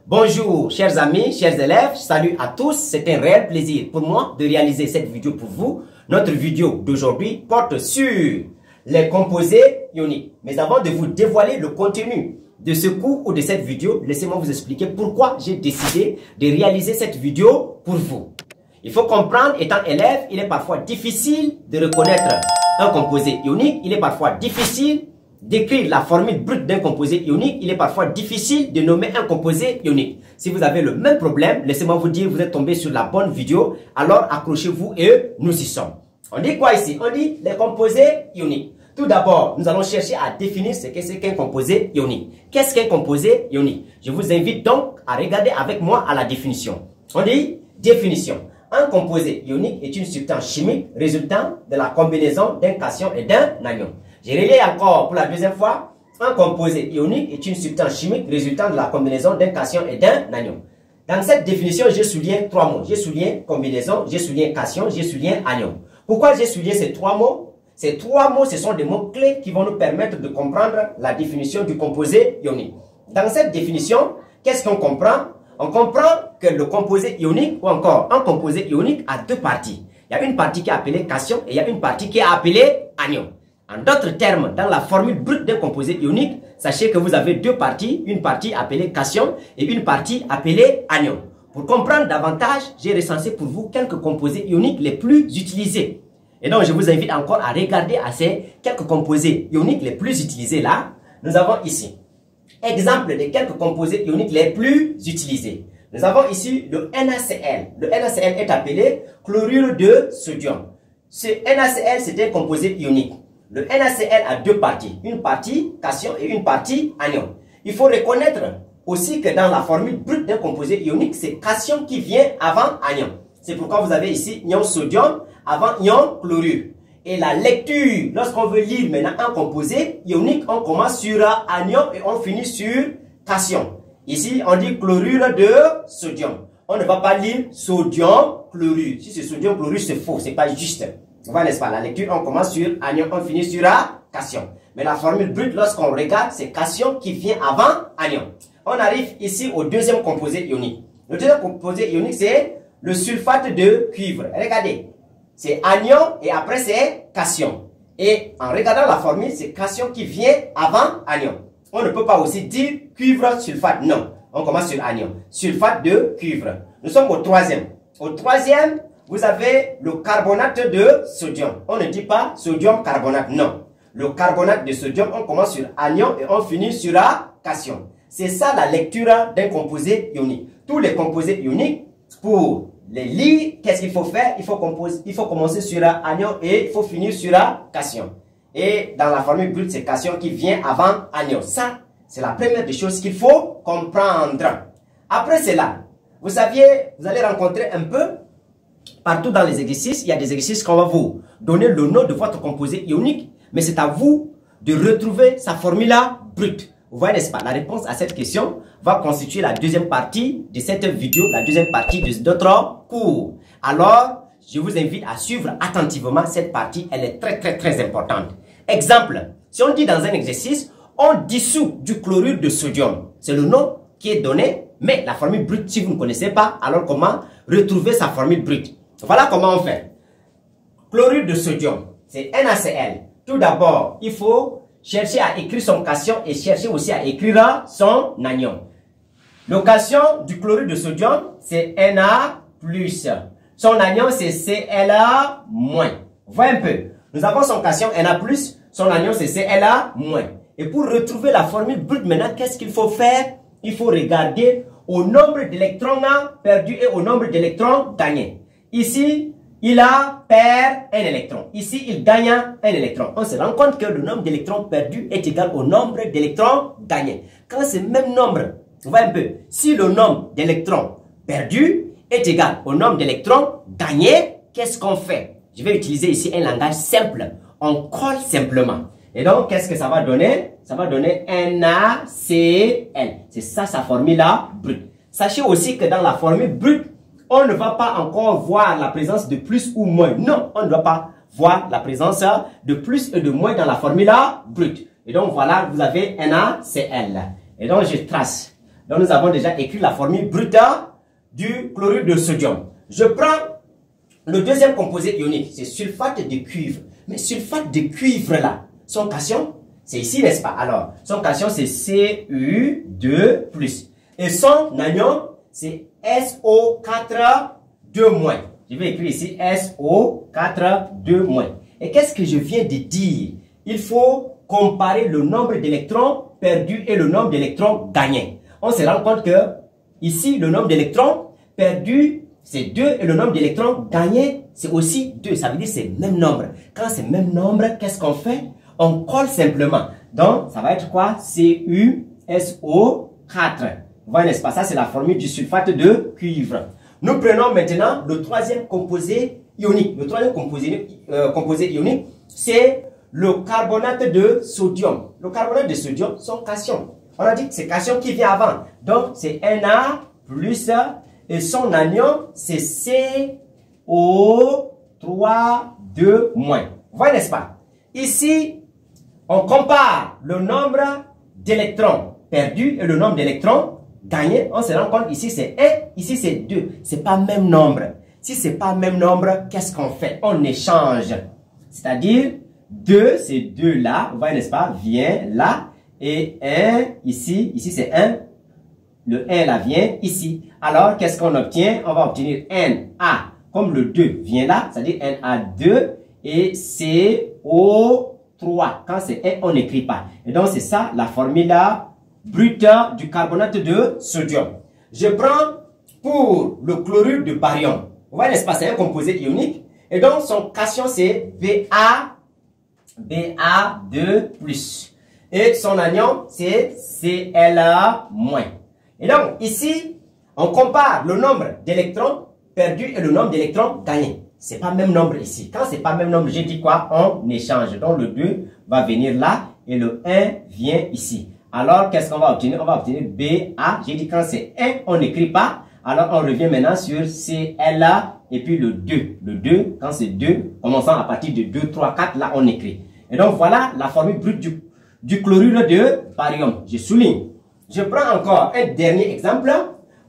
Bonjour chers amis, chers élèves, salut à tous, c'est un réel plaisir pour moi de réaliser cette vidéo pour vous. Notre vidéo d'aujourd'hui porte sur les composés ioniques. Mais avant de vous dévoiler le contenu de ce cours ou de cette vidéo, laissez-moi vous expliquer pourquoi j'ai décidé de réaliser cette vidéo pour vous. Il faut comprendre, étant élève, il est parfois difficile de reconnaître un composé ionique, il est parfois difficile d'écrire la formule brute d'un composé ionique, il est parfois difficile de nommer un composé ionique. Si vous avez le même problème, laissez-moi vous dire, vous êtes tombé sur la bonne vidéo, alors accrochez-vous et nous y sommes. On dit quoi ici? On dit les composés ioniques. Tout d'abord, nous allons chercher à définir ce qu'est qu'un composé ionique. Qu'est-ce qu'un composé ionique? Je vous invite donc à regarder avec moi à la définition. On dit définition. Un composé ionique est une substance chimique résultant de la combinaison d'un cation et d'un anion. Je relis encore pour la deuxième fois. Un composé ionique est une substance chimique résultant de la combinaison d'un cation et d'un anion. Dans cette définition, j'ai souligné trois mots. J'ai souligné combinaison, j'ai souligné cation, j'ai souligné anion. Pourquoi j'ai souligné ces trois mots? Ces trois mots, ce sont des mots clés qui vont nous permettre de comprendre la définition du composé ionique. Dans cette définition, qu'est-ce qu'on comprend? On comprend que le composé ionique ou encore un composé ionique a deux parties. Il y a une partie qui est appelée cation et il y a une partie qui est appelée anion. En d'autres termes, dans la formule brute d'un composé ionique, sachez que vous avez deux parties, une partie appelée cation et une partie appelée anion. Pour comprendre davantage, j'ai recensé pour vous quelques composés ioniques les plus utilisés. Et donc, je vous invite encore à regarder à ces quelques composés ioniques les plus utilisés là. Nous avons ici exemple de quelques composés ioniques les plus utilisés. Nous avons ici le NaCl. Le NaCl est appelé chlorure de sodium. Ce NaCl, c'est un composé ionique. Le NaCl a deux parties, une partie cation et une partie anion. Il faut reconnaître aussi que dans la formule brute d'un composé ionique, c'est cation qui vient avant anion. C'est pourquoi vous avez ici ion sodium avant ion chlorure. Et la lecture, lorsqu'on veut lire maintenant un composé ionique, on commence sur anion et on finit sur cation. Ici, on dit chlorure de sodium. On ne va pas lire sodium chlorure. Si c'est sodium chlorure, c'est faux, c'est pas juste. Vous voyez, n'est-ce pas? La lecture, on commence sur anion, on finit sur cation. Mais la formule brute, lorsqu'on regarde, c'est cation qui vient avant anion. On arrive ici au deuxième composé ionique. Le deuxième composé ionique, c'est le sulfate de cuivre. Regardez, c'est anion et après c'est cation. Et en regardant la formule, c'est cation qui vient avant anion. On ne peut pas aussi dire cuivre sulfate, non. On commence sur anion. Sulfate de cuivre. Nous sommes au troisième. Au troisième, vous avez le carbonate de sodium. On ne dit pas sodium carbonate, non. Le carbonate de sodium, on commence sur anion et on finit sur cation. C'est ça la lecture d'un composé ionique. Tous les composés ioniques, pour les lire, qu'est-ce qu'il faut faire? Il faut commencer sur anion et il faut finir sur cation. Et dans la formule brute, c'est cation qui vient avant anion. Ça, c'est la première des choses qu'il faut comprendre. Après cela, vous allez rencontrer un peu partout dans les exercices, il y a des exercices qu'on va vous donner le nom de votre composé ionique, mais c'est à vous de retrouver sa formule brute. Vous voyez, n'est-ce pas? La réponse à cette question va constituer la deuxième partie de cette vidéo, la deuxième partie de notre cours. Alors, je vous invite à suivre attentivement cette partie, elle est très importante. Exemple, si on dit dans un exercice, on dissout du chlorure de sodium. C'est le nom qui est donné, mais la formule brute, si vous ne connaissez pas, alors comment retrouver sa formule brute? Voilà comment on fait. Chlorure de sodium, c'est NaCl. Tout d'abord, il faut chercher à écrire son cation et chercher aussi à écrire son anion. Le cation du chlorure de sodium, c'est Na+. Son anion, c'est Cla-. Vous voyez un peu? Nous avons son cation Na+, son anion, c'est Cla-. Et pour retrouver la formule brute maintenant, qu'est-ce qu'il faut faire? Il faut regarder au nombre d'électrons perdus et au nombre d'électrons gagnés. Ici, il perd un électron. Ici, il gagne un électron. On se rend compte que le nombre d'électrons perdus est égal au nombre d'électrons gagnés. Quand ce même nombre, vous voyez un peu, si le nombre d'électrons perdus est égal au nombre d'électrons gagnés, qu'est-ce qu'on fait? Je vais utiliser ici un langage simple. On colle simplement. Et donc, qu'est-ce que ça va donner? Ça va donner NaCl. C'est ça sa formule brute. Sachez aussi que dans la formule brute, on ne va pas encore voir la présence de plus ou moins. Non, on ne va pas voir la présence de plus et de moins dans la formule brute. Et donc, voilà, vous avez NaCl. Et donc, je trace Donc, nous avons déjà écrit la formule brute du chlorure de sodium. Je prends le deuxième composé ionique, c'est sulfate de cuivre. Mais sulfate de cuivre là, son cation, c'est ici, n'est-ce pas? Alors, son cation, c'est Cu2+. Et son anion, c'est SO4 2-. Je vais écrire ici SO4 2-. Et qu'est-ce que je viens de dire? Il faut comparer le nombre d'électrons perdus et le nombre d'électrons gagnés. On se rend compte que ici, le nombre d'électrons perdus, c'est 2 et le nombre d'électrons gagnés, c'est aussi 2. Ça veut dire que c'est le même nombre. Quand c'est le même nombre, qu'est-ce qu'on fait? On colle simplement. Donc, ça va être quoi? CuSO4. Vous voyez, n'est-ce pas? Ça, c'est la formule du sulfate de cuivre. Nous prenons maintenant le troisième composé ionique. Le troisième composé ionique, c'est le carbonate de sodium. Le carbonate de sodium, son cation. On a dit que c'est cation qui vient avant. Donc, c'est Na+, et son anion, c'est CO3 2-. Vous voyez, n'est-ce pas? Ici, on compare le nombre d'électrons perdus et le nombre d'électrons gagnés. On se rend compte, ici c'est 1, ici c'est 2. C'est pas le même nombre. Si c'est pas le même nombre, qu'est-ce qu'on fait? On échange. C'est-à-dire, 2, c'est 2 là, vous voyez, n'est-ce pas? Vient là. Et 1, ici c'est 1. Le 1 là vient ici. Alors, qu'est-ce qu'on obtient? On va obtenir Na. Comme le 2 vient là, c'est-à-dire Na2 et CO3. Quand c'est 1, on n'écrit pas. Et donc, c'est ça la formule brute du carbonate de sodium. Je prends pour le chlorure de barium. Vous voyez, n'est-ce pas? C'est un composé ionique. Et donc, son cation, c'est Ba2+. Et son anion, c'est Cla-. Et donc, ici, on compare le nombre d'électrons perdus et le nombre d'électrons gagnés. C'est pas le même nombre ici. Quand c'est pas le même nombre, j'ai dit quoi? On échange. Donc, le 2 va venir là et le 1 vient ici. Alors, qu'est-ce qu'on va obtenir? On va obtenir Ba. J'ai dit quand c'est 1, on n'écrit pas. Alors, on revient maintenant sur Cla et puis le 2. Le 2, quand c'est 2, commençant à partir de 2, 3, 4, là, on écrit. Et donc, voilà la formule brute du chlorure de barium. Je souligne. Je prends encore un dernier exemple.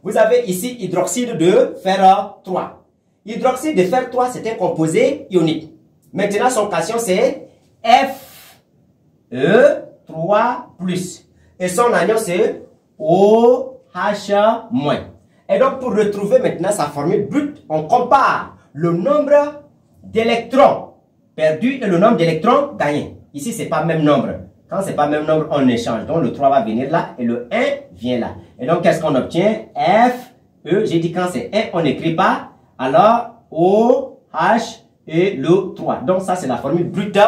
Vous avez ici hydroxyde de fer 3. Hydroxyde de fer 3, c'est un composé ionique. Maintenant, son cation, c'est Fe3+. Et son anion, c'est OH-. Et donc, pour retrouver maintenant sa formule brute, on compare le nombre d'électrons perdus et le nombre d'électrons gagnés. Ici, ce n'est pas le même nombre. Quand ce n'est pas le même nombre, on échange. Donc, le 3 va venir là et le 1 vient là. Et donc, qu'est-ce qu'on obtient? Fe, j'ai dit quand c'est 1, on n'écrit pas. Alors, OH et le 3. Donc, ça, c'est la formule brute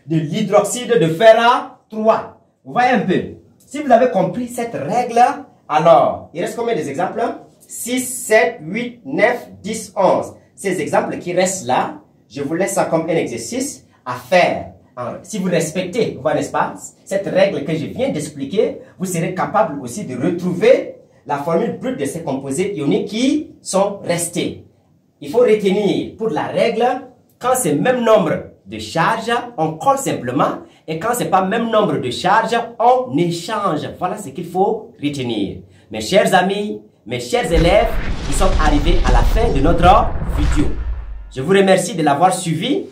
de l'hydroxyde de fer 3. Vous voyez un peu? Si vous avez compris cette règle, alors, il reste combien d'exemples? 6, 7, 8, 9, 10, 11. Ces exemples qui restent là, je vous laisse ça comme un exercice à faire. Alors, si vous respectez, vous voyez, n'est-ce pas, cette règle que je viens d'expliquer, vous serez capable aussi de retrouver la formule brute de ces composés ioniques qui sont restés. Il faut retenir pour la règle, quand c'est le même nombre de charges, on colle simplement. Et quand c'est pas le même nombre de charges, on échange. Voilà ce qu'il faut retenir. Mes chers amis, mes chers élèves, nous sommes arrivés à la fin de notre vidéo. Je vous remercie de l'avoir suivi.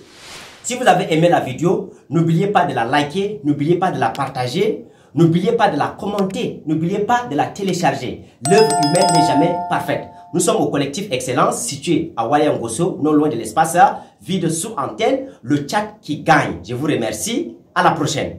Si vous avez aimé la vidéo, n'oubliez pas de la liker, n'oubliez pas de la partager, n'oubliez pas de la commenter, n'oubliez pas de la télécharger. L'œuvre humaine n'est jamais parfaite. Nous sommes au collectif Excellence situé à Wayangoso, non loin de l'espace vide sous antenne, le Tchad qui gagne. Je vous remercie. À la prochaine.